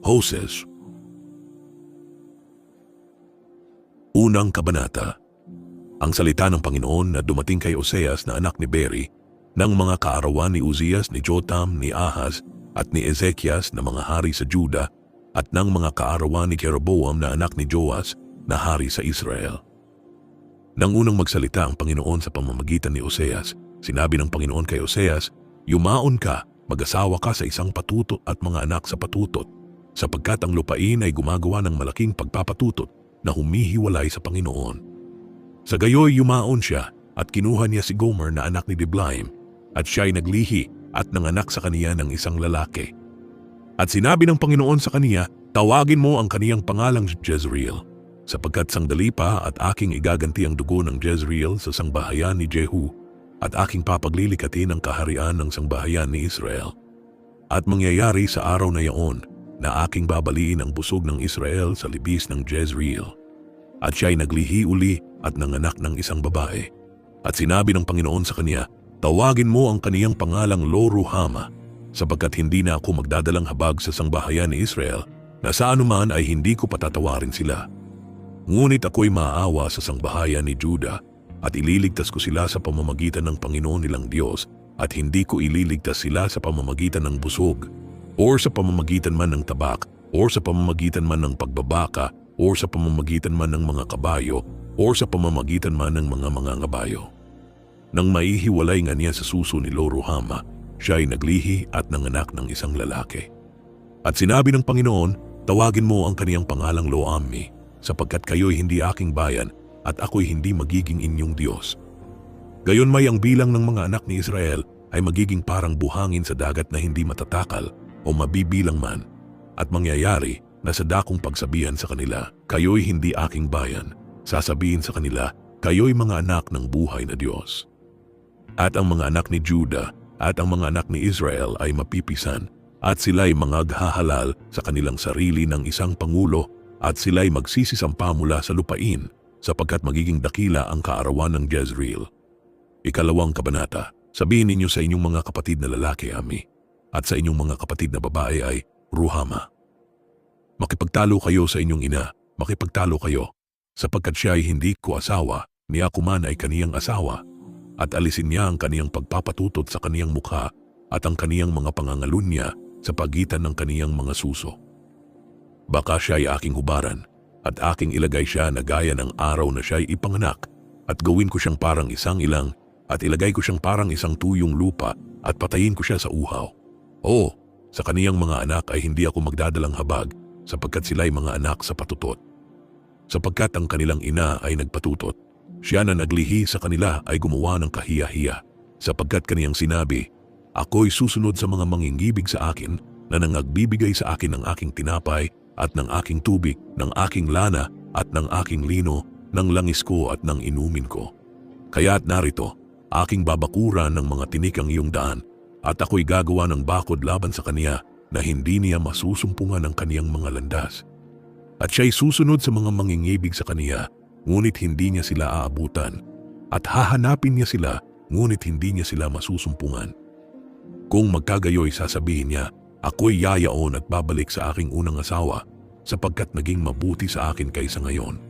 Hoses. Unang kabanata. Ang salita ng Panginoon na dumating kay Oseas na anak ni Beri ng mga kaarawan ni Uzias, ni Jotam, ni Ahaz at ni Ezekias na mga hari sa Juda at ng mga kaarawan ni Jeroboam na anak ni Joas na hari sa Israel. Nang unang magsalita ang Panginoon sa pamamagitan ni Oseas, sinabi ng Panginoon kay Oseas, "Yumaon ka, mag-asawa ka sa isang patutot at mga anak sa patutot, sapagkat ang lupain ay gumagawa ng malaking pagpapatutot na humihiwalay sa Panginoon." Sa gayoy yumaon siya at kinuha niya si Gomer na anak ni Diblaim at siya'y naglihi at nanganak sa kaniya ng isang lalaki. At sinabi ng Panginoon sa kaniya, "Tawagin mo ang kaniyang pangalang Jezreel, sapagkat sandali pa at aking igaganti ang dugo ng Jezreel sa sangbahayan ni Jehu at aking papaglilikatin ang kaharian ng sangbahayan ni Israel. At mangyayari sa araw na yaon na aking babaliin ang busog ng Israel sa libis ng Jezreel." At siya'y naglihi uli at nanganak ng isang babae. At sinabi ng Panginoon sa kaniya, "Tawagin mo ang kaniyang pangalang Lo-ruhama, sapagkat hindi na ako magdadalang habag sa sangbahayan ni Israel, na sa anuman ay hindi ko patatawarin sila. Ngunit ako'y maaawa sa sangbahayan ni Juda, at ililigtas ko sila sa pamamagitan ng Panginoon nilang Diyos, at hindi ko ililigtas sila sa pamamagitan ng busog, or sa pamamagitan man ng tabak, or sa pamamagitan man ng pagbabaka, or sa pamamagitan man ng mga kabayo, or sa pamamagitan man ng mga mangangabayo." Nang maihiwalay nga niya sa suso ni Lo-ruhama, siya'y naglihi at nanganak ng isang lalaki. At sinabi ng Panginoon, "Tawagin mo ang kaniyang pangalang Lo-ammi, sapagkat kayo'y hindi aking bayan at ako'y hindi magiging inyong Diyos." Gayon may ang bilang ng mga anak ni Israel ay magiging parang buhangin sa dagat na hindi matatakal o mabibilang man, at mangyayari na sa dakong pagsabihan sa kanila, "Kayo'y hindi aking bayan," sasabihin sa kanila, "Kayo'y mga anak ng buhay na Diyos." At ang mga anak ni Juda at ang mga anak ni Israel ay mapipisan, at sila'y mangaghahalal sa kanilang sarili ng isang pangulo, at sila'y magsisisampa mula sa lupain, sapagkat magiging dakila ang kaarawan ng Jezreel. Ikalawang kabanata. Sabihin ninyo sa inyong mga kapatid na lalaki, Ami, at sa inyong mga kapatid na babae ay Ruhama. Makipagtalo kayo sa inyong ina, makipagtalo kayo, sapagkat siya ay hindi ko asawa, ni ako man ay kaniyang asawa, at alisin niya ang kaniyang pagpapatutot sa kaniyang mukha at ang kaniyang mga pangangalun niya sa pagitan ng kaniyang mga suso. Baka siya ay aking hubaran, at aking ilagay siya na gaya ng araw na siya ay ipanganak, at gawin ko siyang parang isang ilang, at ilagay ko siyang parang isang tuyong lupa, at patayin ko siya sa uhaw. O, sa kaniyang mga anak ay hindi ako magdadalang habag, sapagkat sila'y mga anak sa patutot. Sapagkat ang kanilang ina ay nagpatutot, siya na naglihi sa kanila ay gumawa ng kahiya-hiya, sapagkat kaniyang sinabi, "Ako'y susunod sa mga mangingibig sa akin na nangagbibigay sa akin ng aking tinapay at ng aking tubig, ng aking lana at ng aking lino, ng langis ko at ng inumin ko. Kaya't narito, aking babakuran ng mga tinik ang iyong daan, at ako'y gagawa ng bakod laban sa kaniya na hindi niya masusumpungan ang kaniyang mga landas. At siya'y susunod sa mga mangingibig sa kaniya, ngunit hindi niya sila aabutan, at hahanapin niya sila, ngunit hindi niya sila masusumpungan. Kung magkagayoy sasabihin niya, ako'y yayaon at babalik sa aking unang asawa, sapagkat naging mabuti sa akin kaysa ngayon.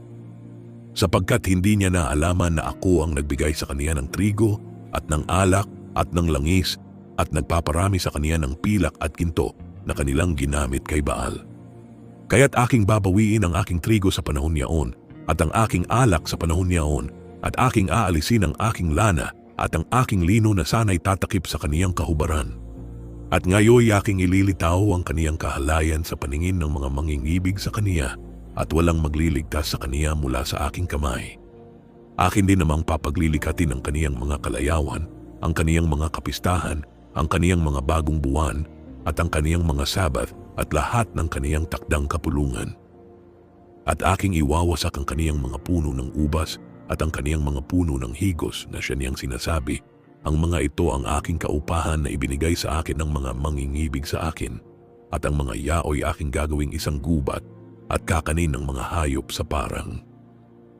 Sapagkat hindi niya naalaman na ako ang nagbigay sa kaniya ng trigo at ng alak at ng langis at nagpaparami sa kaniya ng pilak at ginto na kanilang ginamit kay Baal. Kaya't aking babawiin ang aking trigo sa panahon niyaon at ang aking alak sa panahon niyaon at aking aalisin ang aking lana at ang aking lino na sana'y tatakip sa kaniyang kahubaran. At ngayoy aking ililitaw ang kaniyang kahalayan sa paningin ng mga mangingibig sa kaniya at walang magliligtas sa kaniya mula sa aking kamay. Akin din namang papaglilikatin ang kaniyang mga kalayawan, ang kaniyang mga kapistahan, ang kaniyang mga bagong buwan, at ang kaniyang mga sabat at lahat ng kaniyang takdang kapulungan. At aking iwawasak ang kaniyang mga puno ng ubas at ang kaniyang mga puno ng higos na siya niyang sinasabi, ang mga ito ang aking kaupahan na ibinigay sa akin ng mga mangingibig sa akin, at ang mga yaoy aking gagawing isang gubat at kakanin ng mga hayop sa parang.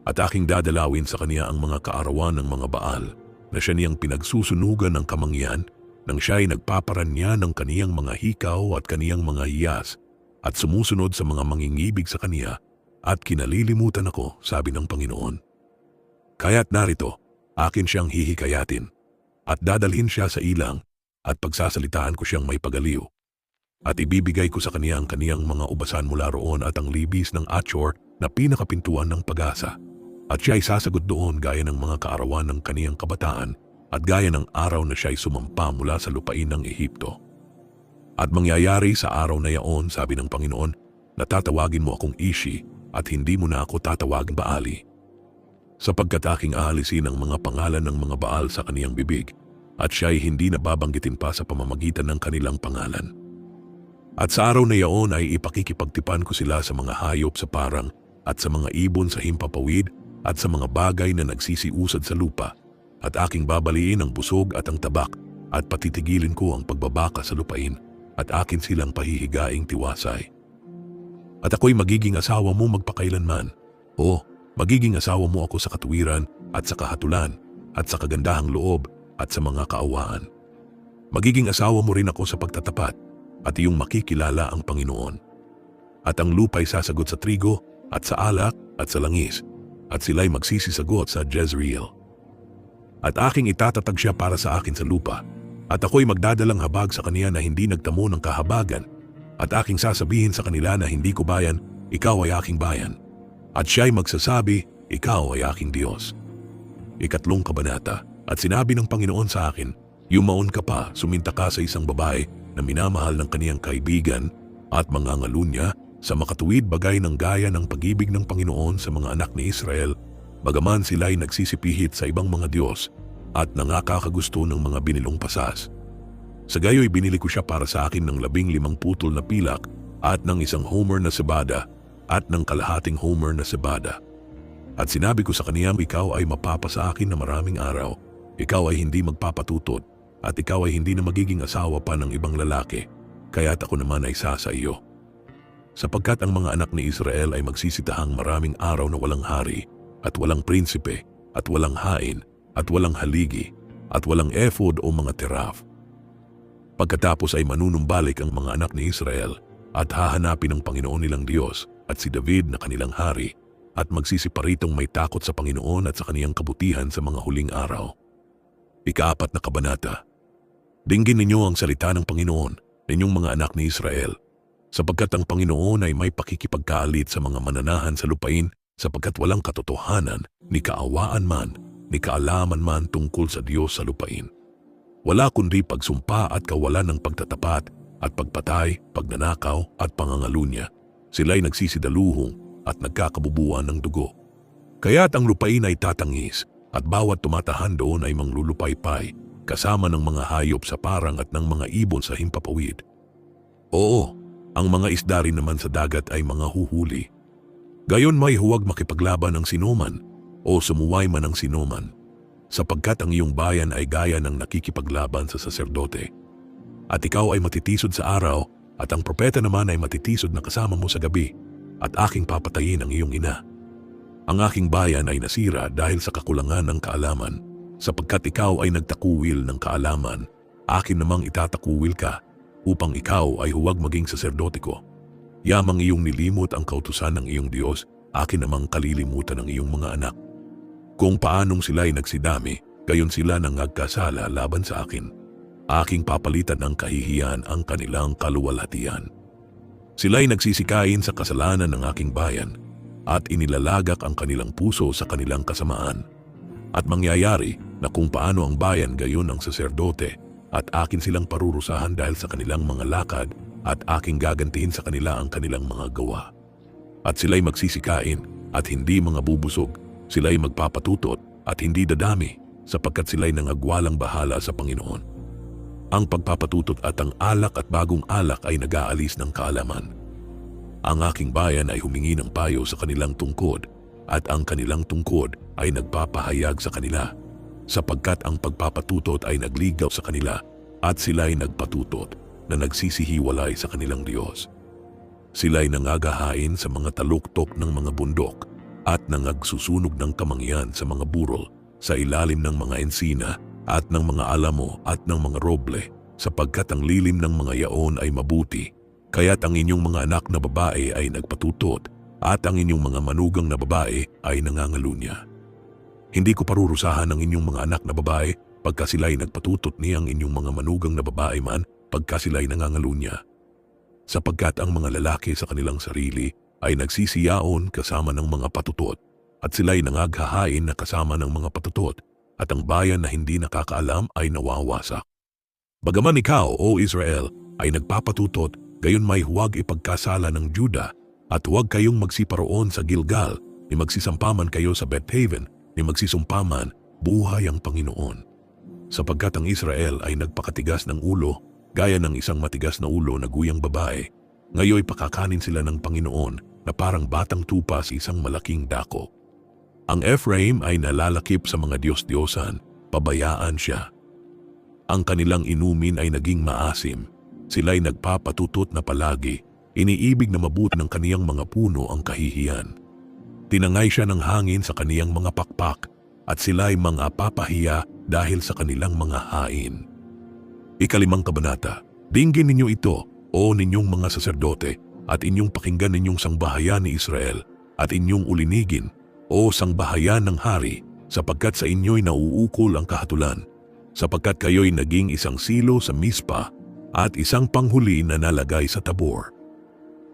At aking dadalawin sa kaniya ang mga kaarawan ng mga Baal na siya niyang pinagsusunugan ng kamangyan nang siya ay nagpaparanya ng kaniyang mga hikaw at kaniyang mga hiyas, at sumusunod sa mga mangingibig sa Kaniya at kinalilimutan ako, sabi ng Panginoon. Kaya't narito, akin siyang hihikayatin at dadalhin siya sa ilang at pagsasalitaan ko siyang may pagaliw. At ibibigay ko sa kaniya ang kaniyang mga ubasan mula roon at ang libis ng Achor na pinakapintuan ng pag-asa. At siya ay sasagot doon gaya ng mga kaarawan ng kaniyang kabataan at gaya ng araw na siya ay sumampa mula sa lupain ng Ehipto. At mangyayari sa araw na yaon, sabi ng Panginoon, na tatawagin mo akong Ishi at hindi mo na ako tatawagin Baali. Sapagkat aking aalisin ang mga pangalan ng mga Baal sa kaniyang bibig at siya ay hindi nababanggitin pa sa pamamagitan ng kanilang pangalan. At sa araw na yaon ay ipakikipagtipan ko sila sa mga hayop sa parang at sa mga ibon sa himpapawid at sa mga bagay na nagsisiusad sa lupa at aking babaliin ang busog at ang tabak at patitigilin ko ang pagbabaka sa lupain at akin silang pahihigaing tiwasay. At ako'y magiging asawa mo magpakailanman. O, magiging asawa mo ako sa katuwiran at sa kahatulan at sa kagandahang loob at sa mga kaawaan. Magiging asawa mo rin ako sa pagtatapat at iyong makikilala ang Panginoon. At ang lupa'y sasagot sa trigo at sa alak at sa langis at sila'y magsisisagot sa Jezreel. At aking itatatag siya para sa akin sa lupa at ako'y magdadalang habag sa kaniya na hindi nagtamo ng kahabagan at aking sasabihin sa kanila na hindi ko bayan, ikaw ay aking bayan. At siya'y magsasabi, ikaw ay aking Diyos. 3 kabanata. At sinabi ng Panginoon sa akin, yumaon ka pa, suminta ka sa isang babae na minamahal ng kaniyang kaibigan at mangangalo niya sa makatuwid bagay ng gaya ng pag-ibig ng Panginoon sa mga anak ni Israel, bagaman sila'y nagsisipihit sa ibang mga Diyos at nangakakagusto ng mga binilong pasas. Sa gayo'y binili ko siya para sa akin ng 15 putol na pilak at ng 1 homer na sebada at ng kalahating homer na sebada. At sinabi ko sa kaniya, ikaw ay mapapasa akin na maraming araw, ikaw ay hindi magpapatutot, at ikaw ay hindi na magiging asawa pa ng ibang lalaki, kaya't ako naman ay sasa iyo. Sapagkat ang mga anak ni Israel ay magsisitahang maraming araw na walang hari, at walang prinsipe, at walang hain, at walang haligi, at walang ephod o mga teraf. Pagkatapos ay manunumbalik ang mga anak ni Israel at hahanapin ang Panginoon nilang Diyos at si David na kanilang hari at magsisiparitong may takot sa Panginoon at sa kaniyang kabutihan sa mga huling araw. 4 kabanata. Dinggin ninyo ang salita ng Panginoon, ninyong mga anak ni Israel, sapagkat ang Panginoon ay may pakikipagkaalit sa mga mananahan sa lupain sapagkat walang katotohanan, ni kaawaan man, ni kaalaman man tungkol sa Diyos sa lupain. Wala kundi pagsumpa at kawalan ng pagtatapat at pagpatay, pagnanakaw at pangangalunya. Sila'y nagsisidaluhong at nagkakabubuan ng dugo. Kaya't ang lupain ay tatangis at bawat tumatahan doon ay manglulupaypay kasama ng mga hayop sa parang at ng mga ibon sa himpapawid. Oo, ang mga isda rin naman sa dagat ay mga huhuli. Gayon may huwag makipaglaban ang sinuman o sumuway man ang sinuman, sapagkat ang iyong bayan ay gaya ng nakikipaglaban sa saserdote. At ikaw ay matitisod sa araw at ang propeta naman ay matitisod na kasama mo sa gabi at aking papatayin ang iyong ina. Ang aking bayan ay nasira dahil sa kakulangan ng kaalaman, sapagkat ikaw ay nagtakuwil ng kaalaman, akin namang itatakuwil ka upang ikaw ay huwag maging saserdote ko. Yamang iyong nilimot ang kautusan ng iyong Diyos, akin namang kalilimutan ng iyong mga anak. Kung paanong sila'y nagsidami, gayon sila nang nagkasala laban sa akin. Aking papalitan ng kahihiyan ang kanilang kaluwalhatian. Sila'y nagsisikain sa kasalanan ng aking bayan at inilalagak ang kanilang puso sa kanilang kasamaan. At mangyayari na kung paano ang bayan gayon ang saserdote at akin silang parurusahan dahil sa kanilang mga lakad at aking gagantihin sa kanila ang kanilang mga gawa. At sila'y magsisikain at hindi mga bubusog, sila'y magpapatutot at hindi dadami sapagkat sila'y nangagwalang bahala sa Panginoon. Ang pagpapatutot at ang alak at bagong alak ay nag-aalis ng kaalaman. Ang aking bayan ay humingi ng payo sa kanilang tungkod at ang kanilang tungkod ay nagpapahayag sa kanila sapagkat ang pagpapatutot ay nagligaw sa kanila at sila'y nagpatutot na nagsisihiwalay sa kanilang Diyos. Sila'y nangagahain sa mga taluktok ng mga bundok at nangagsusunog ng kamangyan sa mga burol sa ilalim ng mga ensina at ng mga alamo at ng mga roble sapagkat ang lilim ng mga yaon ay mabuti kaya't ang inyong mga anak na babae ay nagpatutot at ang inyong mga manugang na babae ay nangangalunya. Hindi ko parurusahan ang inyong mga anak na babae pagka sila'y nagpatutot niyang inyong mga manugang na babae man pagka sila'y nangangalunya. Sapagkat ang mga lalaki sa kanilang sarili ay nagsisiyaon kasama ng mga patutot at sila'y nangaghahain na kasama ng mga patutot at ang bayan na hindi nakakaalam ay nawawasak. Bagaman ikaw, O Israel, ay nagpapatutot, gayon may huwag ipagkasala ng Juda at huwag kayong magsiparoon sa Gilgal, ni magsisampaman kayo sa Bethaven, ni magsisumpaman, buhay ang Panginoon. Sapagkat ang Israel ay nagpakatigas ng ulo, gaya ng isang matigas na ulo na guyang babae, ngayoy pakakanin sila ng Panginoon na parang batang tupa sa isang malaking dako. Ang Ephraim ay nalalakip sa mga Diyos-Diyosan, pabayaan siya. Ang kanilang inumin ay naging maasim, sila'y nagpapatutot na palagi, iniibig na mabuti ng kaniyang mga puno ang kahihiyan. Tinangay siya ng hangin sa kaniyang mga pakpak at sila'y mga papahiya dahil sa kanilang mga hain. 5 kabanata, dinggin ninyo ito, o ninyong mga saserdote, at inyong pakinggan ninyong sangbahayan ni Israel, at inyong ulinigin, o sangbahayan ng hari, sapagkat sa inyo'y nauukol ang kahatulan, sapagkat kayo'y naging isang silo sa Mispa, at isang panghuli na nalagay sa Tabor.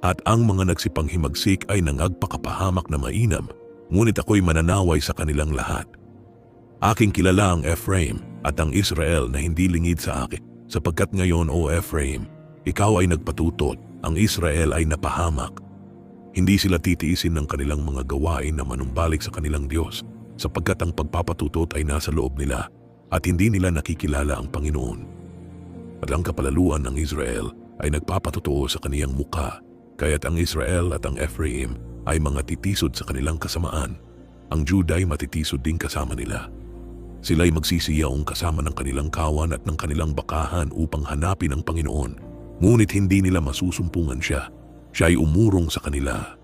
At ang mga nagsipanghimagsik ay nangagpakapahamak na mainam, ngunit ako'y mananaway sa kanilang lahat. Aking kilala ang Ephraim at ang Israel na hindi lingid sa akin, sapagkat ngayon, O Ephraim, ikaw ay nagpatutot, ang Israel ay napahamak. Hindi sila titiisin ng kanilang mga gawain na manumbalik sa kanilang Diyos, sapagkat ang pagpapatutot ay nasa loob nila at hindi nila nakikilala ang Panginoon. At ang kapalaluan ng Israel ay nagpapatutuo sa kaniyang mukha, kaya't ang Israel at ang Ephraim ay mga titisod sa kanilang kasamaan. Ang Judah ay matitisod din kasama nila. Sila'y magsisiyaong kasama ng kanilang kawan at ng kanilang bakahan upang hanapin ang Panginoon, ngunit hindi nila masusumpungan siya. Siya'y umurong sa kanila.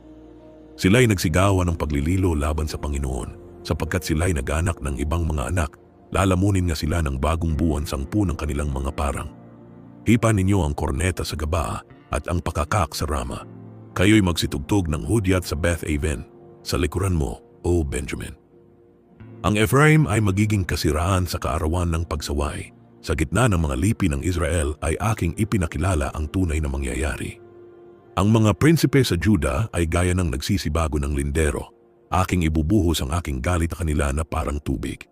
Sila'y nagsigawan ng paglililo laban sa Panginoon, sapagkat sila'y nag-anak ng ibang mga anak, lalamunin nga sila ng bagong buwan 10 ng kanilang mga parang. Hipa ninyo ang korneta sa Gabaa at ang pakakak sa Rama. Kayo'y magsitugtog ng hudyat sa Beth-aven, sa likuran mo, O Benjamin. Ang Ephraim ay magiging kasiraan sa kaarawan ng pagsaway. Sa gitna ng mga lipi ng Israel ay aking ipinakilala ang tunay na mangyayari. Ang mga prinsipe sa Juda ay gaya ng nagsisibago ng lindero. Aking ibubuhos ang aking galit sa kanila na parang tubig.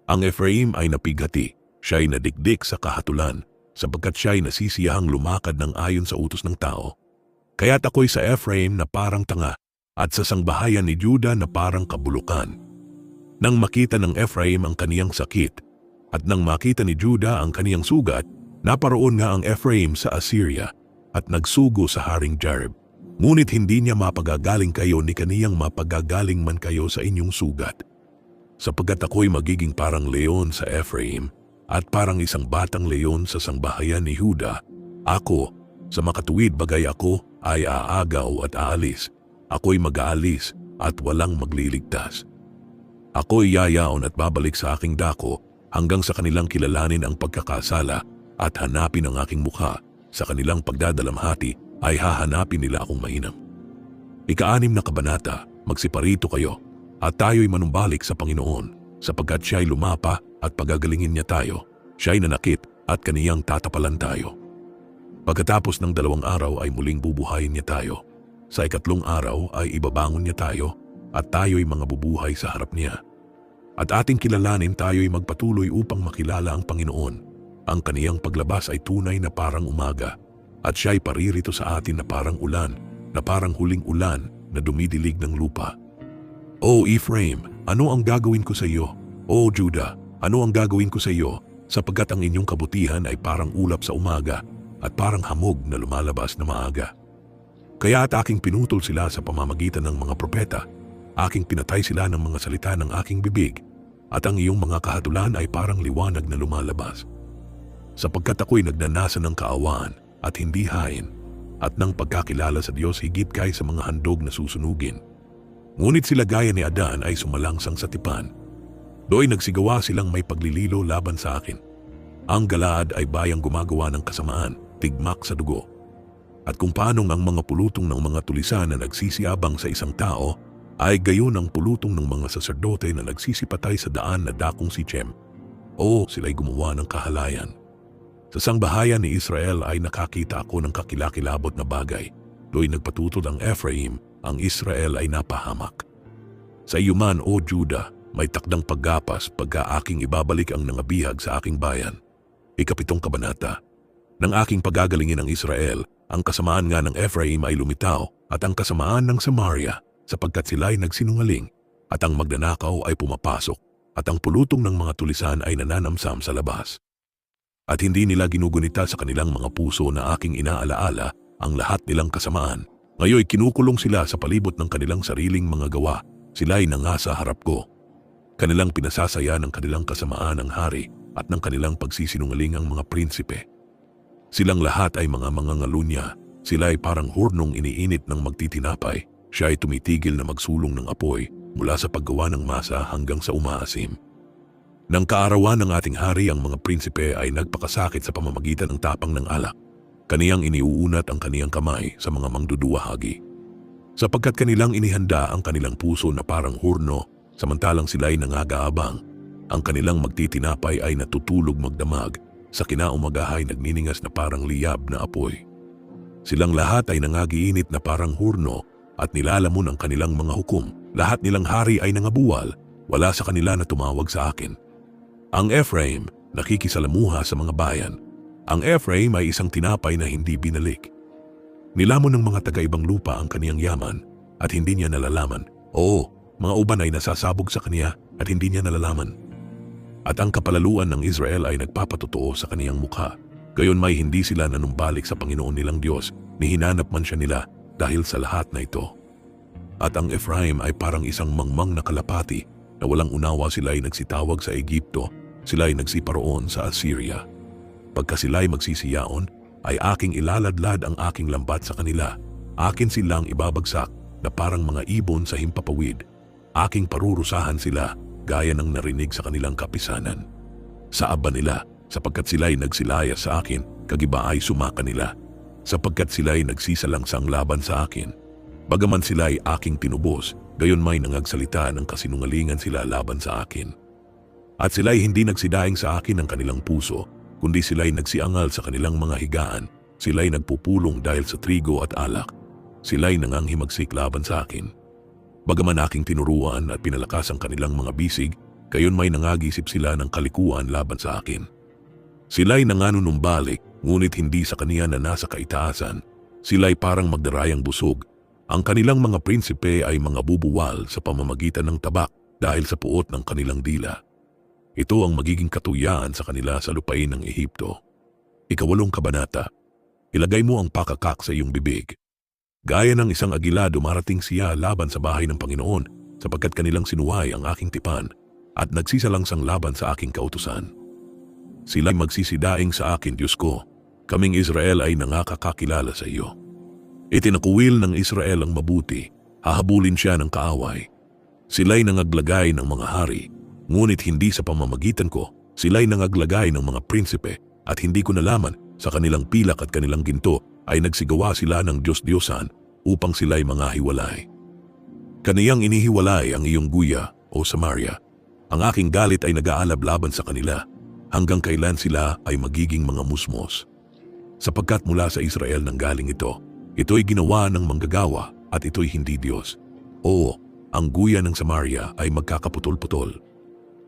Ang Ephraim ay napighati, siya'y nadikdik sa kahatulan, sapagkat siya'y nasisiyahang lumakad ng ayon sa utos ng tao. Kaya't ako'y sa Ephraim na parang tanga, at sa sangbahayan ni Juda na parang kabulukan. Nang makita ng Ephraim ang kaniyang sakit, at nang makita ni Juda ang kaniyang sugat, naparoon nga ang Ephraim sa Assyria, at nagsugo sa Haring Jareb. Ngunit hindi niya mapagagaling kayo ni kaniyang mapagagaling man kayo sa inyong sugat. Sapagkat ako'y magiging parang leon sa Ephraim, at parang isang batang leon sa sangbahayan ni Juda. Ako, sa makatuwid bagay ako, ay aagaw at aalis. Ako'y mag-aalis at walang magliligtas. Ako'y yayaon at babalik sa aking dako hanggang sa kanilang kilalanin ang pagkakasala at hanapin ang aking mukha. Sa kanilang pagdadalamhati ay hahanapin nila akong mainam. 6 na kabanata, magsiparito kayo at tayo'y manumbalik sa Panginoon, sapagkat siya'y lumapa at pagagalingin niya tayo. Siya'y nanakit at kaniyang tatapalan tayo. Pagkatapos ng 2 araw ay muling bubuhayin niya tayo. Sa 3 araw ay ibabangon niya tayo at tayo'y mga bubuhay sa harap niya. At ating kilalanin tayo'y magpatuloy upang makilala ang Panginoon. Ang kaniyang paglabas ay tunay na parang umaga, at siya'y paririto sa atin na parang ulan, na parang huling ulan na dumidilig ng lupa. O Ephraim, ano ang gagawin ko sa iyo? O Judah, ano ang gagawin ko sa iyo? Sapagkat ang inyong kabutihan ay parang ulap sa umaga, at parang hamog na lumalabas na maaga. Kaya at aking pinutol sila sa pamamagitan ng mga propeta, aking pinatay sila ng mga salita ng aking bibig, at ang iyong mga kahatulan ay parang liwanag na lumalabas. Sapagkat ako'y nagnanasa ng kaawaan at hindi hain, at ng pagkakilala sa Diyos higit kay sa mga handog na susunugin. Ngunit sila gaya ni Adan ay sumalangsang sa tipan. Do'y nagsigawa silang may paglililo laban sa akin. Ang Galaad ay bayang gumagawa ng kasamaan, tigmak sa dugo. at kung paanong ang mga pulutong ng mga tulisan na nagsisiyabang sa isang tao ay gayon ang pulutong ng mga saserdote na nagsisipatay sa daan na dakong si Sichem. Oo, sila'y gumawa ng kahalayan. Sa sangbahayan ni Israel ay nakakita ako ng kakilakilabot na bagay. Do'y nagpatutol ang Ephraim, ang Israel ay napahamak. Sa iyo man, O Juda, may takdang paggapas pagka aking ibabalik ang nangabihag sa aking bayan. Ikapitong kabanata. Nang aking pagagalingin ang Israel, ang kasamaan nga ng Ephraim ay lumitaw at ang kasamaan ng Samaria sapagkat sila'y nagsinungaling at ang magnanakaw ay pumapasok at ang pulutong ng mga tulisan ay nananamsam sa labas. At hindi nila ginugunita sa kanilang mga puso na aking inaalaala ang lahat nilang kasamaan. Ngayoy kinukulong sila sa palibot ng kanilang sariling mga gawa. Sila'y nangasa harap ko. Kanilang pinasasaya ng kanilang kasamaan ang hari at ng kanilang pagsisinungaling ang mga prinsipe. Silang lahat ay mga mangangalunya. Sila ay parang hurnong iniinit ng magtitinapay. Siya ay tumitigil na magsulong ng apoy mula sa paggawa ng masa hanggang sa umaasim. Nang kaarawan ng ating hari, ang mga prinsipe ay nagpakasakit sa pamamagitan ng tapang ng alak. Kaniyang iniuunat ang kaniyang kamay sa mga mangduduwahagi. Sapagkat kanilang inihanda ang kanilang puso na parang hurno, samantalang sila'y nangagaabang. Ang kanilang magtitinapay ay natutulog magdamag, sa kinaumagahay nagniningas na parang liyab na apoy. Silang lahat ay nangagiinit na parang hurno at nilalamon ang kanilang mga hukom. Lahat nilang hari ay nangabuwal, wala sa kanila na tumawag sa akin. Ang Ephraim nakikisalamuha sa mga bayan. Ang Ephraim ay isang tinapay na hindi binalik. Nilamon ng mga taga-ibang lupa ang kaniyang yaman at hindi niya nalalaman. Oo, mga uban ay nasasabog sa kaniya at hindi niya nalalaman. At ang kapalaluan ng Israel ay nagpapatotoo sa kaniyang mukha. Gayon may hindi sila nanumbalik sa Panginoon nilang Diyos, ni hinanap man siya nila dahil sa lahat na ito. At ang Ephraim ay parang isang mangmang na kalapati na walang unawa, sila ay nagsitawag sa Egipto, sila ay nagsiparoon sa Assyria. Pagka sila ay magsisiyaon, ay aking ilaladlad ang aking lambat sa kanila. Akin silang ibabagsak na parang mga ibon sa himpapawid. Aking parurusahan sila gaya ng narinig sa kanilang kapisanan. Sa aba nila, sapagkat sila'y nagsilaya sa akin, kagiba ay sumaka nila. Sapagkat sila'y nagsisalangsang laban sa akin. Bagaman sila'y aking tinubos, gayon may nangagsalita ng kasinungalingan sila laban sa akin. At sila'y hindi nagsidaing sa akin ng kanilang puso, kundi sila'y nagsiangal sa kanilang mga higaan. Sila'y nagpupulong dahil sa trigo at alak. Sila'y nanganghimagsik laban sa akin. Bagaman aking tinuruan at pinalakas ang kanilang mga bisig, gayon may nangagisip sila ng kalikuan laban sa akin. Sila'y nanganunumbalik, ngunit hindi sa kaniya na nasa kaitaasan. Sila'y parang magdarayang busog. Ang kanilang mga prinsipe ay mga bubuwal sa pamamagitan ng tabak dahil sa puot ng kanilang dila. Ito ang magiging katuyaan sa kanila sa lupain ng Ehipto. Ikawalong kabanata. Ilagay mo ang pakakak sa iyong bibig. Gaya ng isang agila dumarating siya laban sa bahay ng Panginoon sapagkat kanilang sinuway ang aking tipan at nagsisalangsang laban sa aking kautusan. Sila'y magsisidaing sa akin, Diyos ko. Kaming Israel ay nangakakakilala sa iyo. Itinakuwil ng Israel ang mabuti, hahabulin siya ng kaaway. Sila'y nangaglagay ng mga hari, ngunit hindi sa pamamagitan ko. Sila'y nangaglagay ng mga prinsipe at hindi ko nalaman. Sa kanilang pilak at kanilang ginto ay nagsigawa sila ng Diyos-Diyosan upang sila'y mga hiwalay. Kaniyang inihiwalay ang iyong guya, O Samaria. Ang aking galit ay nag-aalab laban sa kanila, hanggang kailan sila ay magiging mga musmos. Sapagkat mula sa Israel nanggaling ito, ito'y ginawa ng manggagawa at ito'y hindi Diyos. Oo, ang guya ng Samaria ay magkakaputol-putol.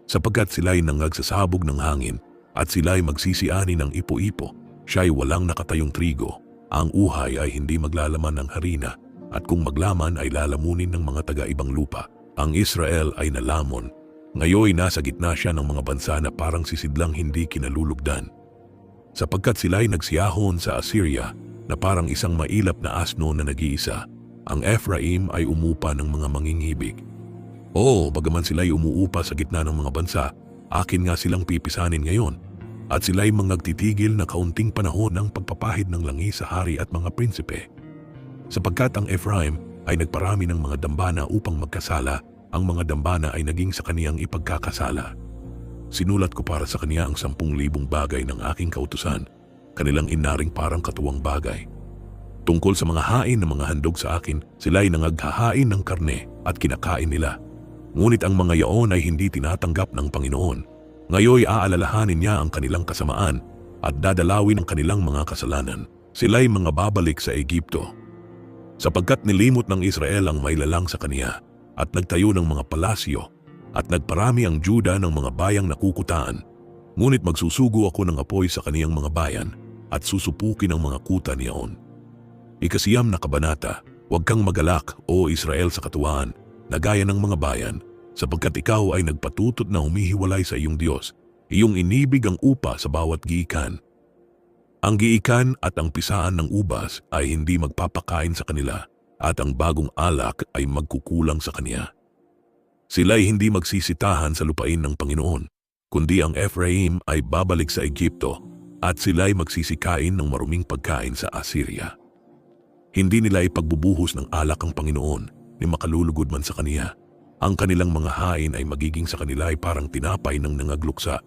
Sapagkat sila'y nangagsasabog ng hangin at sila'y magsisiani ng ipo-ipo, siya'y walang nakatayong trigo. Ang uhay ay hindi maglalaman ng harina at kung maglaman ay lalamunin ng mga taga-ibang lupa. Ang Israel ay nalamon. Ngayoy nasa gitna siya ng mga bansa na parang sisidlang hindi kinalulugdan. Sapagkat sila'y nagsiyahon sa Assyria na parang isang mailap na asno na nag-iisa, ang Ephraim ay umupa ng mga manginghibig. Oo, bagaman sila'y umuupa sa gitna ng mga bansa, akin nga silang pipisanin ngayon. At sila'y mangagtitigil na kaunting panahon ng pagpapahid ng langis sa hari at mga prinsipe. Sapagkat ang Ephraim ay nagparami ng mga dambana upang magkasala, ang mga dambana ay naging sa kaniyang ipagkakasala. Sinulat ko para sa kaniya ang 10,000 bagay ng aking kautusan, kanilang inaring parang katuwang bagay. Tungkol sa mga hain ng mga handog sa akin, sila'y nangaghahain ng karne at kinakain nila. Ngunit ang mga yaon ay hindi tinatanggap ng Panginoon. Ngayoy aalalahanin niya ang kanilang kasamaan at dadalawin ang kanilang mga kasalanan. Sila'y mga babalik sa Ehipto. Sapagkat nilimot ng Israel ang mailalang sa kaniya at nagtayo ng mga palasyo at nagparami ang Juda ng mga bayang nakukutaan. Ngunit magsusugo ako ng apoy sa kaniyang mga bayan at susupukin ang mga kuta niyaon. Ikasiyam na kabanata, huwag kang magalak, o Israel sa katuwaan, na gaya ng mga bayan, sapagkat ikaw ay nagpatutot na humihiwalay sa iyong Diyos, iyong inibig ang upa sa bawat giikan. Ang giikan at ang pisaan ng ubas ay hindi magpapakain sa kanila, at ang bagong alak ay magkukulang sa kaniya. Sila'y hindi magsisitahan sa lupain ng Panginoon, kundi ang Ephraim ay babalik sa Ehipto, at sila'y magsisikain ng maruming pagkain sa Assyria. Hindi nila ipagbubuhos ng alak ang Panginoon ni makalulugod man sa kaniya. Ang kanilang mga hain ay magiging sa kanila ay parang tinapay ng nangagluksa.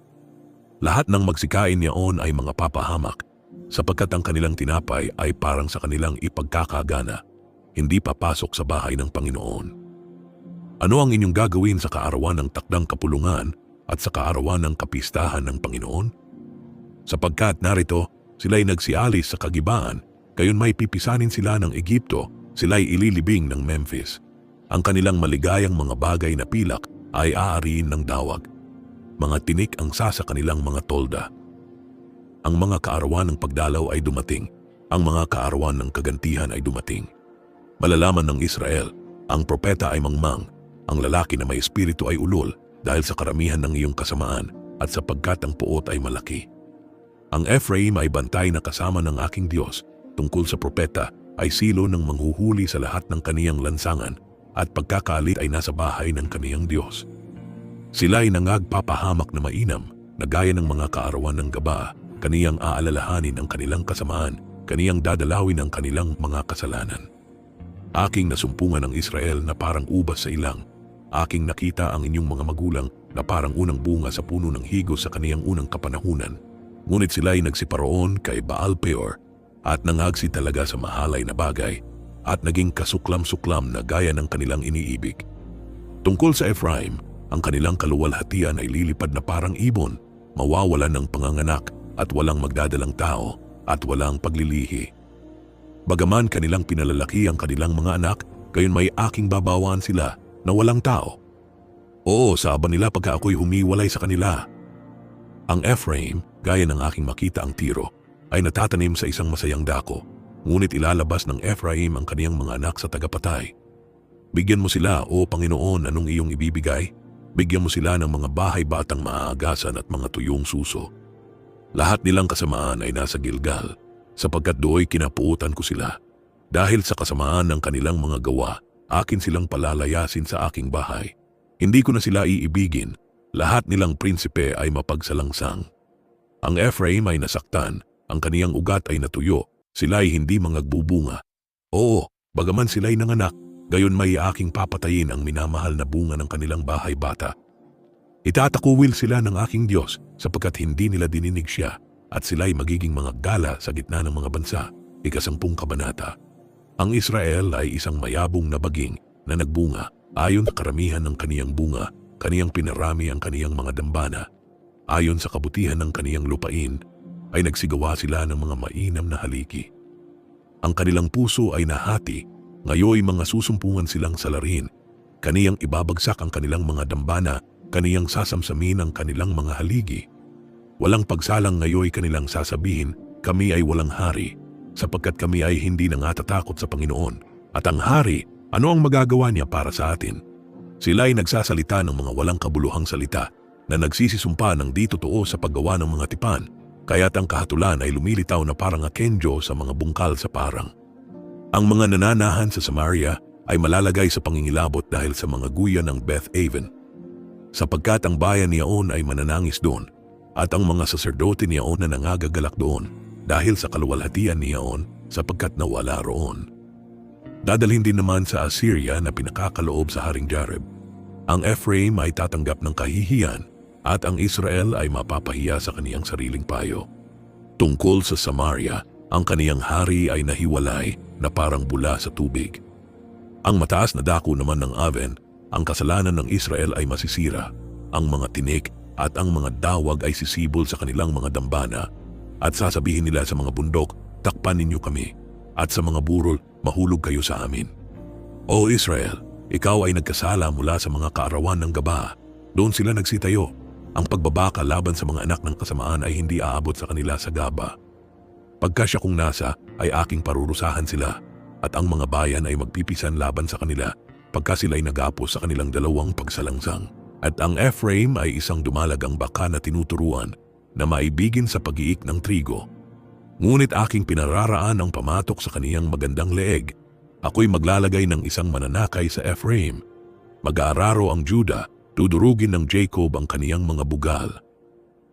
Lahat ng magsikain niyaon ay mga papahamak, sapagkat ang kanilang tinapay ay parang sa kanilang ipagkakagana, hindi papasok sa bahay ng Panginoon. Ano ang inyong gagawin sa kaarawan ng takdang kapulungan at sa kaarawan ng kapistahan ng Panginoon? Sapagkat narito, sila'y nagsialis sa kagibaan, gayon may pipisanin sila ng Ehipto, sila'y ililibing ng Memphis. Ang kanilang maligayang mga bagay na pilak ay aariin ng dawag. Mga tinik ang sasa kanilang mga tolda. Ang mga kaarawan ng pagdalaw ay dumating, ang mga kaarawan ng kagantihan ay dumating. Malalaman ng Israel, ang propeta ay mangmang, ang lalaki na may espiritu ay ulol dahil sa karamihan ng iyong kasamaan at sapagkat ang puot ay malaki. Ang Ephraim ay bantay na kasama ng aking Diyos. Tungkol sa propeta ay silo ng manghuhuli sa lahat ng kaniyang lansangan at pagkakalit ay nasa bahay ng kaniyang Diyos. Sila'y nangagpapahamak na mainam na gaya ng mga kaarawan ng gaba, kaniyang aalalahanin ang kanilang kasamaan, kaniyang dadalawin ang kanilang mga kasalanan. Aking nasumpungan ang Israel na parang ubas sa ilang. Aking nakita ang inyong mga magulang na parang unang bunga sa puno ng higos sa kaniyang unang kapanahunan. Ngunit sila'y nagsiparoon kay Baal Peor at nangagsi talaga sa mahalay na bagay at naging kasuklam-suklam na gaya ng kanilang iniibig. Tungkol sa Ephraim, ang kanilang kaluwalhatian ay lilipad na parang ibon, mawawalan ng panganganak at walang magdadalang tao at walang paglilihi. Bagaman kanilang pinalalaki ang kanilang mga anak, gayon may aking babawaan sila na walang tao. Oo, saban nila pagka ako'y humiwalay sa kanila. Ang Ephraim, gaya ng aking makita ang tiro, ay natatanim sa isang masayang dako, ngunit ilalabas ng Ephraim ang kaniyang mga anak sa tagapatay. Bigyan mo sila, o Panginoon, anong iyong ibibigay? Bigyan mo sila ng mga bahay batang maaagasan at mga tuyong suso. Lahat nilang kasamaan ay nasa Gilgal, sapagkat do'y kinapuutan ko sila. Dahil sa kasamaan ng kanilang mga gawa, akin silang palalayasin sa aking bahay. Hindi ko na sila iibigin, lahat nilang prinsipe ay mapagsalangsang. Ang Ephraim ay nasaktan, ang kaniyang ugat ay natuyo, sila'y hindi mangagbubunga. Oo, bagaman sila'y nanganak, gayon may aking papatayin ang minamahal na bunga ng kanilang bahay bata. Itatakuwil sila ng aking Diyos sapagkat hindi nila dininig siya at sila'y magiging mga gala sa gitna ng mga bansa. 10 kabanata. Ang Israel ay isang mayabong na baging na nagbunga ayon sa karamihan ng kaniyang bunga, kaniyang pinarami ang kaniyang mga dambana. Ayon sa kabutihan ng kaniyang lupain, ay nagsigawa sila ng mga mainam na haligi. Ang kanilang puso ay nahati, ngayoy mga susumpungan silang salarin, kaniyang ibabagsak ang kanilang mga dambana, kaniyang sasamsamin ang kanilang mga haligi. Walang pagsalang ngayoy kanilang sasabihin, kami ay walang hari, sapagkat kami ay hindi nangatatakot sa Panginoon. At ang hari, ano ang magagawa niya para sa atin? Sila ay nagsasalita ng mga walang kabuluhang salita, na nagsisisumpa ng di totoo sa paggawa ng mga tipan, kaya't ang kahatulan ay lumilitaw na parang akenjo sa mga bungkal sa parang. Ang mga nananahan sa Samaria ay malalagay sa pangingilabot dahil sa mga guya ng Beth Aven, sapagkat ang bayan niyaon ay mananangis doon, at ang mga saserdote niyaon na nangagagalak doon dahil sa kaluwalhatian niyaon sapagkat nawala roon. Dadalhin din naman sa Assyria na pinakakaloob sa Haring Jareb. Ang Ephraim ay tatanggap ng kahihiyan at ang Israel ay mapapahiya sa kaniyang sariling payo. Tungkol sa Samaria, ang kaniyang hari ay nahiwalay na parang bula sa tubig. Ang mataas na dako naman ng Aven, ang kasalanan ng Israel ay masisira. Ang mga tinik at ang mga dawag ay sisibol sa kanilang mga dambana at sasabihin nila sa mga bundok, takpan ninyo kami, at sa mga burol, mahulog kayo sa amin. O Israel, ikaw ay nagkasala mula sa mga kaarawan ng Gaba. Doon sila nagsitayo. Ang pagbabaka laban sa mga anak ng kasamaan ay hindi aabot sa kanila sa Gaba. Pagka siya kung nasa, ay aking parurusahan sila, at ang mga bayan ay magpipisan laban sa kanila pagka sila'y nag-apos sa kanilang dalawang pagsalangsang. At ang Ephraim ay isang dumalagang baka na tinuturuan na maibigin sa pag-iik ng trigo. Ngunit aking pinararaan ang pamatok sa kaniyang magandang leeg. Ako'y maglalagay ng isang mananakay sa Ephraim. Mag-aararo ang Judah, dudurugin ng Jacob ang kaniyang mga bugal.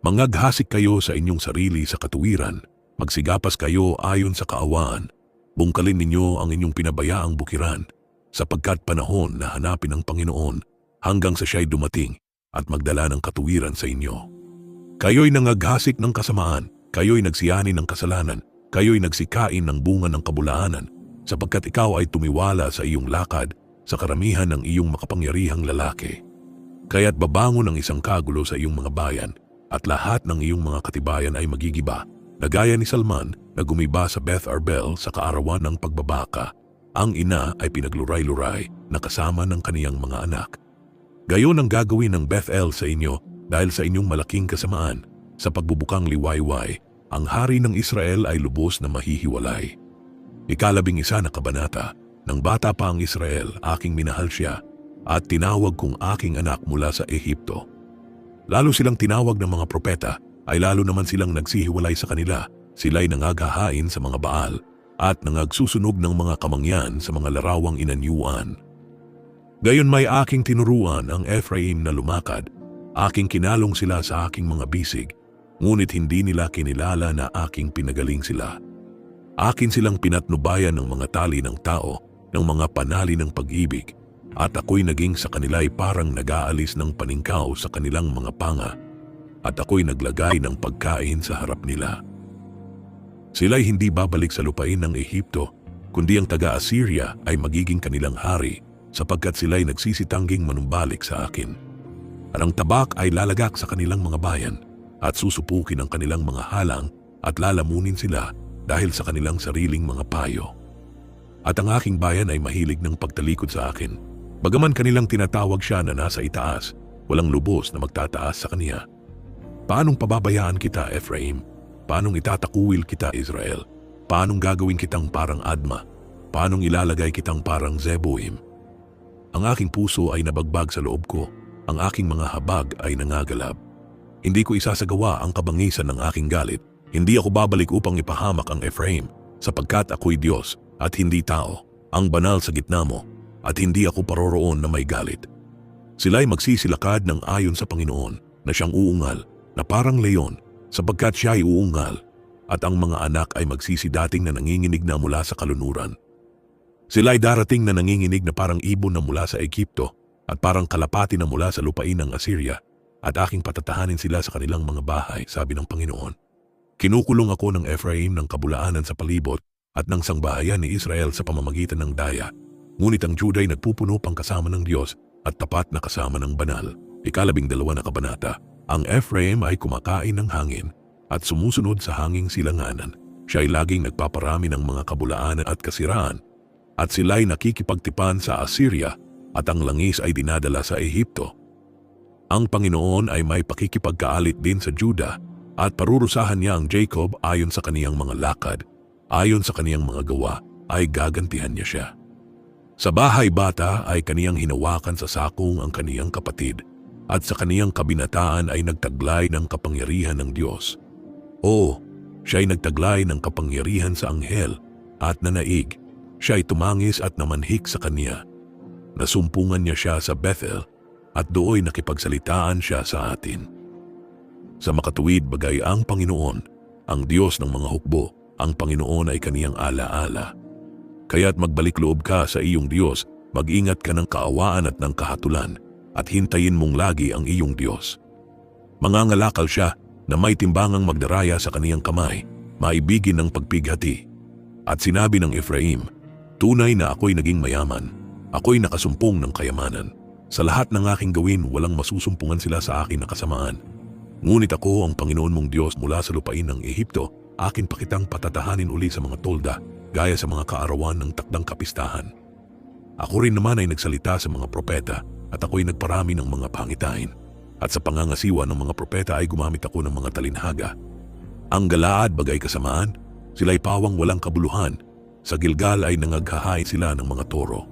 Mangaghasik kayo sa inyong sarili sa katuwiran, magsigapas kayo ayon sa kaawaan. Bungkalin ninyo ang inyong pinabayaang bukiran, sapagkat panahon na hanapin ang Panginoon hanggang sa siya'y dumating at magdala ng katuwiran sa inyo. Kayo'y nangaghasik ng kasamaan, kayo'y nagsiyani ng kasalanan, kayo'y nagsikain ng bunga ng kabulaanan, sapagkat ikaw ay tumiwala sa iyong lakad sa karamihan ng iyong makapangyarihang lalaki. Kaya't babangon ang isang kagulo sa iyong mga bayan at lahat ng iyong mga katibayan ay magigiba, na gaya ni Salman na gumiba sa Beth Arbel sa kaarawan ng pagbabaka. Ang ina ay pinagluray-luray na kasama ng kaniyang mga anak. Gayon ang gagawin ng Bethel sa inyo dahil sa inyong malaking kasamaan. Sa pagbubukang liwayway, ang hari ng Israel ay lubos na mahihiwalay. 11 na kabanata. Nang bata pa ang Israel, aking minahal siya at tinawag kong aking anak mula sa Ehipto. Lalo silang tinawag ng mga propeta, ay lalo naman silang nagsihiwalay sa kanila. Sila'y nangaghahain sa mga Baal at nangagsusunog ng mga kamangyan sa mga larawang inanyuan. Gayon may aking tinuruan ang Ephraim na lumakad. Aking kinalong sila sa aking mga bisig, ngunit hindi nila kinilala na aking pinagaling sila. Akin silang pinatnubayan ng mga tali ng tao, ng mga panali ng pag-ibig, at ako'y naging sa kanila'y parang nag-aalis ng paningkaw sa kanilang mga panga, at ako'y naglagay ng pagkain sa harap nila. Sila'y hindi babalik sa lupain ng Ehipto, kundi ang taga-Assyria ay magiging kanilang hari, sapagkat sila'y nagsisitangging manumbalik sa akin. At ang tabak ay lalagak sa kanilang mga bayan, at susupukin ang kanilang mga halang, at lalamunin sila dahil sa kanilang sariling mga payo. At ang aking bayan ay mahilig ng pagtalikod sa akin. Bagaman kanilang tinatawag siya na nasa itaas, walang lubos na magtataas sa kaniya. Paanong pababayaan kita, Ephraim? Paanong itatakuwil kita, Israel? Paanong gagawin kitang parang Adma? Paanong ilalagay kitang parang Zeboim? Ang aking puso ay nabagbag sa loob ko. Ang aking mga habag ay nangagalab. Hindi ko isasagawa ang kabangisan ng aking galit. Hindi ako babalik upang ipahamak ang Ephraim, sapagkat ako'y Diyos at hindi tao, ang banal sa gitna mo, at hindi ako paroroon na may galit. Sila'y magsisilakad ng ayon sa Panginoon na siyang uungal, na parang leon, sapagkat siya ay uungal, at ang mga anak ay magsisidating na nanginginig na mula sa kalunuran. Sila'y darating na nanginginig na parang ibon na mula sa Ehipto, at parang kalapati na mula sa lupain ng Assyria, at aking patatahanin sila sa kanilang mga bahay, sabi ng Panginoon. Kinukulong ako ng Ephraim ng kabulaanan sa palibot at ng sangbahayan ni Israel sa pamamagitan ng daya. Ngunit ang Judah ay nagpupuno pang kasama ng Diyos at tapat na kasama ng banal. 12 na kabanata. Ang Ephraim ay kumakain ng hangin at sumusunod sa hanging silanganan. Siya ay laging nagpaparami ng mga kabulaanan at kasiraan, at sila'y nakikipagtipan sa Assyria at ang langis ay dinadala sa Ehipto. Ang Panginoon ay may pakikipagkaalit din sa Judah at parurusahan niya ang Jacob ayon sa kaniyang mga lakad, ayon sa kaniyang mga gawa ay gagantihan niya siya. Sa bahay bata ay kaniyang hinawakan sa sakong ang kaniyang kapatid, at sa kaniyang kabinataan ay nagtaglay ng kapangyarihan ng Diyos. O, siya'y nagtaglay ng kapangyarihan sa anghel at nanaig. Siya'y tumangis at namanhik sa kaniya. Nasumpungan niya siya sa Bethel at dooy nakipagsalitaan siya sa atin. Sa makatuwid bagay ang Panginoon, ang Diyos ng mga hukbo, ang Panginoon ay kaniyang alaala. Kaya't magbalik loob ka sa iyong Diyos, mag-ingat ka ng kaawaan at ng kahatulan, at hintayin mong lagi ang iyong Diyos. Mangangalakal siya na may timbangang magdaraya sa kaniyang kamay, maibigin ng pagpighati. At sinabi ng Ephraim, Tunay na ako'y naging mayaman. Ako'y nakasumpong ng kayamanan. Sa lahat ng aking gawin, walang masusumpungan sila sa akin na kasamaan. Ngunit ako, ang Panginoon mong Diyos mula sa lupain ng Ehipto, akin pa kitang patatahanin uli sa mga tolda, gaya sa mga kaarawan ng takdang kapistahan. Ako rin naman ay nagsalita sa mga propeta at ako'y nagparami ng mga pangitain. At sa pangangasiwa ng mga propeta ay gumamit ako ng mga talinhaga. Ang Galaad bagay kasamaan, sila'y pawang walang kabuluhan. Sa Gilgal ay nangaghahay sila ng mga toro.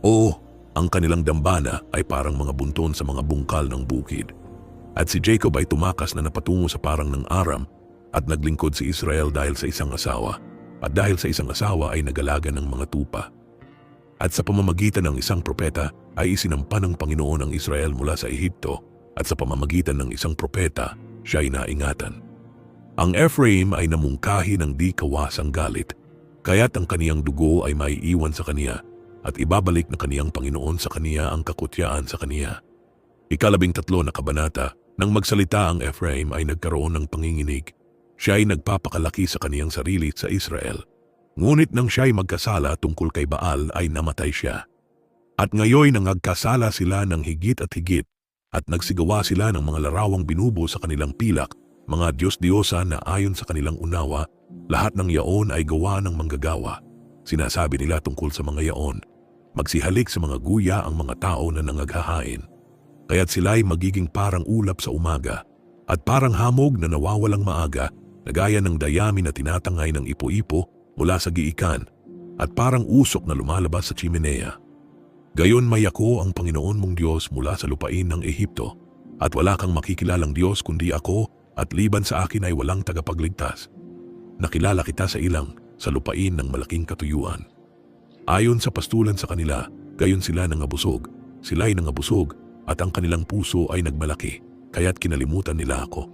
Oo, ang kanilang dambana ay parang mga bunton sa mga bungkal ng bukid. At si Jacob ay tumakas na napatungo sa parang ng Aram at naglingkod si Israel dahil sa isang asawa. At dahil sa isang asawa ay nagalaga ng mga tupa. At sa pamamagitan ng isang propeta ay isinampa ng Panginoon ang Israel mula sa Ehipto at sa pamamagitan ng isang propeta siya ay naingatan. Ang Ephraim ay namungkahi ng di kawasang galit, kaya't ang kaniyang dugo ay maiiwan sa kaniya at ibabalik na kaniyang Panginoon sa kaniya ang kakutyaan sa kaniya. 13 na kabanata, nang magsalita ang Ephraim ay nagkaroon ng panginginig. Siya ay nagpapakalaki sa kaniyang sarili sa Israel. Ngunit nang siya ay magkasala tungkol kay Baal ay namatay siya. At ngayon nangagkasala sila ng higit at nagsigawa sila ng mga larawang binubo sa kanilang pilak, mga Diyos-Diyosa na ayon sa kanilang unawa, lahat ng yaon ay gawa ng manggagawa. Sinasabi nila tungkol sa mga yaon, magsihalik sa mga guya ang mga tao na nangaghahain. Kaya't sila'y magiging parang ulap sa umaga at parang hamog na nawawalang maaga na gaya ng dayami na tinatangay ng ipo-ipo mula sa giikan at parang usok na lumalabas sa chimenea. Gayon may ako ang Panginoon mong Diyos mula sa lupain ng Ehipto at wala kang makikilalang Diyos kundi ako at liban sa akin ay walang tagapagligtas. Nakilala kita sa ilang sa lupain ng malaking katuyuan. Ayon sa pastulan sa kanila, gayon sila nangabusog. Sila'y nangabusog at ang kanilang puso ay nagmalaki, kaya't kinalimutan nila ako.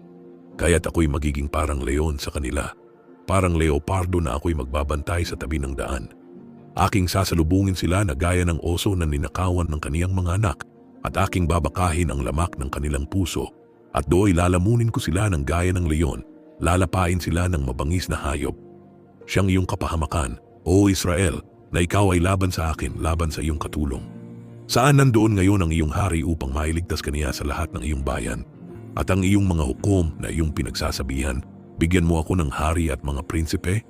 Kaya't ako'y magiging parang leon sa kanila, parang leopardo na ako'y magbabantay sa tabi ng daan. Aking sasalubungin sila na gaya ng oso na ninakawan ng kaniyang mga anak at aking babakahin ang lamak ng kanilang puso at do'y lalamunin ko sila ng gaya ng leon, lalapain sila ng mabangis na hayop. Siyang iyong kapahamakan, O Israel, na ikaw ay laban sa akin, laban sa iyong katulong. Saan nandoon ngayon ang iyong hari upang mailigtas kaniya sa lahat ng iyong bayan? At ang iyong mga hukom na iyong pinagsasabihan, bigyan mo ako ng hari at mga prinsipe?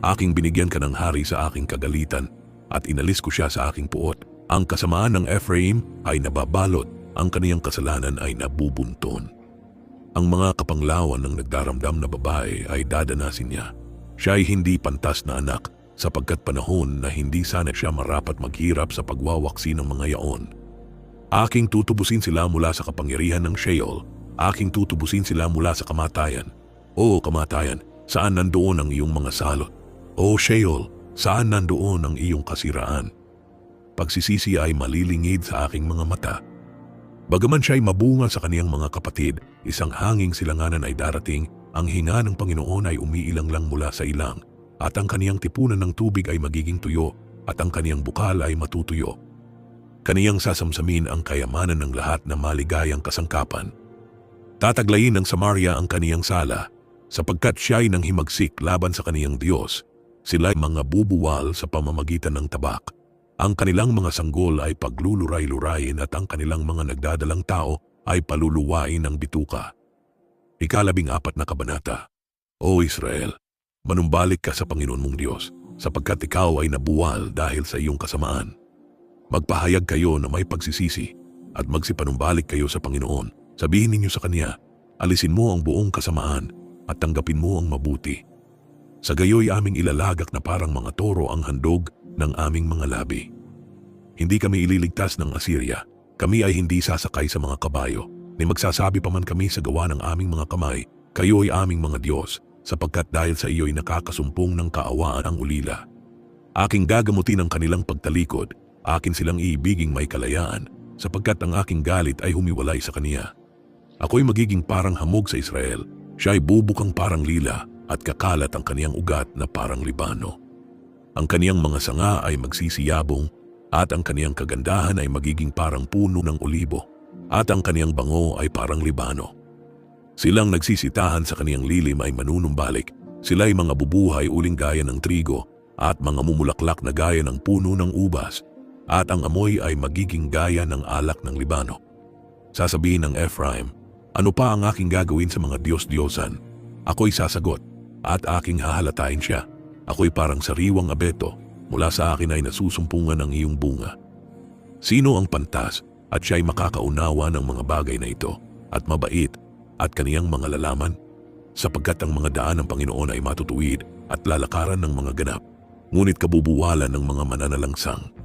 Aking binigyan ka ng hari sa aking kagalitan at inalis ko siya sa aking puot. Ang kasamaan ng Ephraim ay nababalot, ang kaniyang kasalanan ay nabubunton. Ang mga kapanglawan ng nagdaramdam na babae ay dadanasin niya. Siya ay hindi pantas na anak sapagkat panahon na hindi sana siya marapat maghirap sa pagwawaksi ng mga yaon. Aking tutubusin sila mula sa kapangyarihan ng Sheol. Aking tutubusin sila mula sa kamatayan. O kamatayan, saan nandoon ang iyong mga salot? O Sheol, saan nandoon ang iyong kasiraan? Pagsisisi ay malilingid sa aking mga mata. Bagaman siya ay mabunga sa kaniyang mga kapatid, isang hanging silanganan ay darating, ang hinga ng Panginoon ay umiilang lang mula sa ilang, at ang kaniyang tipunan ng tubig ay magiging tuyo, at ang kaniyang bukal ay matutuyo. Kaniyang sasamsamin ang kayamanan ng lahat na maligayang kasangkapan. Tataglayin ng Samaria ang kaniyang sala, sapagkat siya ay nang himagsik laban sa kaniyang Diyos. Sila'y mga bubuwal sa pamamagitan ng tabak. Ang kanilang mga sanggol ay pagluluray-lurayin at ang kanilang mga nagdadalang tao ay paluluwain ng bituka. 14 na kabanata. O Israel, manumbalik ka sa Panginoon mong Diyos, sapagkat ikaw ay nabuwal dahil sa iyong kasamaan. Magpahayag kayo na may pagsisisi at magsipanumbalik kayo sa Panginoon. Sabihin ninyo sa Kanya, alisin mo ang buong kasamaan at tanggapin mo ang mabuti. Sa gayoy aming ilalagak na parang mga toro ang handog ng aming mga labi. Hindi kami ililigtas ng Assyria. Kami ay hindi sasakay sa mga kabayo, ni magsasabi pa man kami sa gawa ng aming mga kamay, kayo ay aming mga Diyos, sapagkat dahil sa iyo'y nakakasumpong ng kaawaan ang ulila. Aking gagamutin ang kanilang pagtalikod, akin silang iibiging may kalayaan, sapagkat ang aking galit ay humiwalay sa kaniya. Ako'y magiging parang hamog sa Israel, siya ay bubukang parang lila, at kakalat ang kaniyang ugat na parang Libano. Ang kaniyang mga sanga ay magsisiyabong, at ang kaniyang kagandahan ay magiging parang puno ng olibo, at ang kaniyang bango ay parang Libano. Silang nagsisitahan sa kaniyang lilim ay manunumbalik, sila'y mga bubuhay uling gaya ng trigo, at mga mumulaklak na gaya ng puno ng ubas at ang amoy ay magiging gaya ng alak ng Libano. Sasabihin ng Ephraim, ano pa ang aking gagawin sa mga Diyos-Diyosan? Ako'y sasagot at aking hahalatain siya. Ako'y parang sariwang abeto, mula sa akin ay nasusumpungan ng iyong bunga. Sino ang pantas at siya'y makakaunawa ng mga bagay na ito at mabait at kaniyang mga lalaman? Sapagkat ang mga daan ng Panginoon ay matutuwid at lalakaran ng mga ganap, ngunit kabubuwalan ng mga mananalangsang.